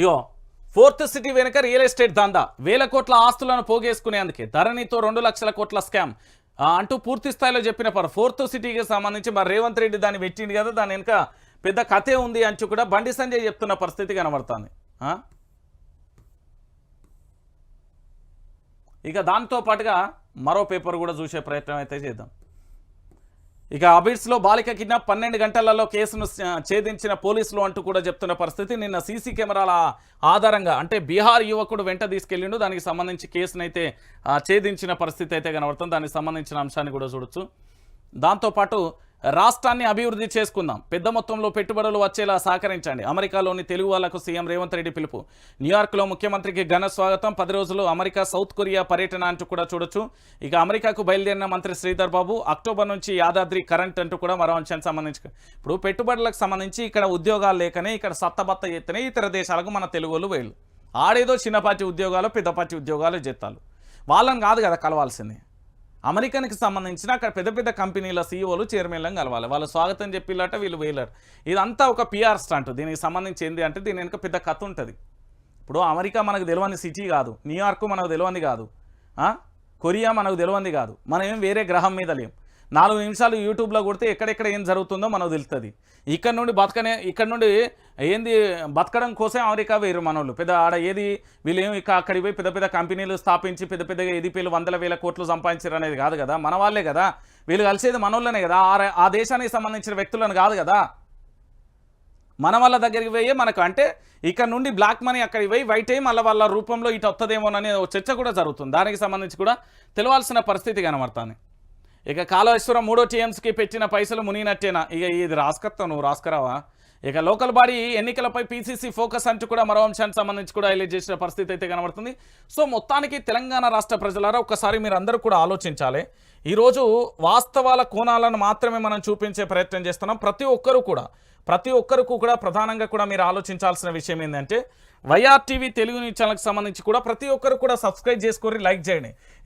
ఇగో fourth city వెనుక real estate దందా, వేల కోట్ల ఆస్తులను పోగేసుకునేందుకే ధరణితో 2 లక్షల కోట్ల స్కామ్ అంటూ పూర్తి స్థాయిలో చెప్పిన ఫోర్త్ సిటీకి సంబంధించి మరి రేవంత్ రెడ్డి దాన్ని పెట్టింది కదా, దాని వెనుక పెద్ద కథే ఉంది అంటూ కూడా బండి సంజయ్ చెప్తున్న పరిస్థితి కనబడుతుంది. ఇక దాంతో పాటుగా మరో పేపర్ కూడా చూసే ప్రయత్నం అయితే చేద్దాం. ఇక అబిడ్స్లో బాలిక కిడ్నాప్ 12 గంటలలో కేసును ఛేదించిన పోలీసులు అంటూ కూడా చెప్తున్న పరిస్థితి. నిన్న సీసీ కెమెరాల ఆధారంగా అంటే బీహార్ యువకుడు వెంట తీసుకెళ్లిండు, దానికి సంబంధించి కేసునైతే ఛేదించిన పరిస్థితి అయితే కనబడుతుంది. దానికి సంబంధించిన అంశాన్ని కూడా చూడొచ్చు. దాంతోపాటు రాష్ట్రాన్ని అభివృద్ధి చేసుకుందాం, పెద్ద మొత్తంలో పెట్టుబడులు వచ్చేలా సహకరించండి, అమెరికాలోని తెలుగు వాళ్లకు సీఎం రేవంత్ రెడ్డి పిలుపు, న్యూయార్క్లో ముఖ్యమంత్రికి ఘన స్వాగతం, 10 రోజులు అమెరికా సౌత్ కొరియా పర్యటన అంటూ కూడా చూడొచ్చు. ఇక అమెరికాకు బయలుదేరిన మంత్రి శ్రీధర్ బాబు, అక్టోబర్ నుంచి యాదాద్రి కరెంట్ అంటూ కూడా మరో అంశానికి సంబంధించి ఇప్పుడు పెట్టుబడులకు సంబంధించి ఇక్కడ ఉద్యోగాలు లేకనే ఇక్కడ సత్తబత్త ఎత్తనే ఇతర దేశాలకు మన తెలుగులు వేళ్ళు ఆడేదో చిన్నపాటి ఉద్యోగాలు పెద్దపాటి ఉద్యోగాలు చేస్తాలు, వాళ్ళని కాదు కదా కలవాల్సింది. అమెరికానికి సంబంధించిన అక్కడ పెద్ద పెద్ద కంపెనీల సీఈఓలు చైర్మన్లను కలవాలి, వాళ్ళు స్వాగతం చెప్పిల్లట, వీళ్ళు వేయలేరు. ఇదంతా ఒక పిఆర్ స్టంట్. దీనికి సంబంధించి ఏంది అంటే దీని వెనుక పెద్ద కథ ఉంటుంది. ఇప్పుడు అమెరికా మనకు తెలియని సిటీ కాదు, న్యూయార్క్ మనకు తెలియంది కాదు, కొరియా మనకు తెలియంది కాదు, మనం ఏం వేరే గ్రహం మీద లేం. 4 నిమిషాలు యూట్యూబ్లో కొడితే ఎక్కడెక్కడ ఏం జరుగుతుందో మనకు తెలుస్తుంది. ఇక్కడ నుండి ఏంది బతకడం కోసం అమెరికా వేరు మనోళ్ళు పెద్ద ఆడ ఏది వీళ్ళు ఏమి అక్కడికి పోయి పెద్ద పెద్ద కంపెనీలు స్థాపించి పెద్ద పెద్దగా ఏదీపీలు 100,000 కోట్లు సంపాదించారు అనేది కాదు కదా, మన వాళ్ళే కదా వీళ్ళు కలిసేది, మనోళ్ళనే కదా, ఆ దేశానికి సంబంధించిన వ్యక్తులను కాదు కదా. మన వాళ్ళ దగ్గరికి పోయే మనకు అంటే ఇక్కడ నుండి బ్లాక్ మనీ అక్కడికి పోయి వైట్ అయ్యి మళ్ళీ వాళ్ళ రూపంలో ఇటు వస్తుందేమోననే చర్చ కూడా జరుగుతుంది. దానికి సంబంధించి కూడా తెలియాల్సిన పరిస్థితి కనబడుతుంది. ఇక కాళేశ్వరం 3వ టీఎంసీకి పెట్టిన పైసలు మునిగినట్టేనా, ఇక ఇది రాసుకొస్తావు నువ్వు రాసుకురావా. ఇక లోకల్ బాడీ ఎన్నికలపై పీసీసీ ఫోకస్ అంటూ కూడా మరో అంశానికి సంబంధించి కూడా హైలైట్ చేసిన పరిస్థితి అయితే కనబడుతుంది. సో మొత్తానికి తెలంగాణ రాష్ట్ర ప్రజలారా ఒక్కసారి మీరు అందరూ కూడా ఆలోచించాలి. ఈరోజు వాస్తవాల కోణాలను మాత్రమే మనం చూపించే ప్రయత్నం చేస్తున్నాం. ప్రతి ఒక్కరికి కూడా ప్రధానంగా కూడా మీరు ఆలోచించాల్సిన విషయం ఏంటంటే వైఆర్టీవీ తెలుగు న్యూస్ ఛానల్కి సంబంధించి కూడా ప్రతి ఒక్కరు కూడా సబ్స్క్రైబ్ చేసుకొని లైక్ చేయండి.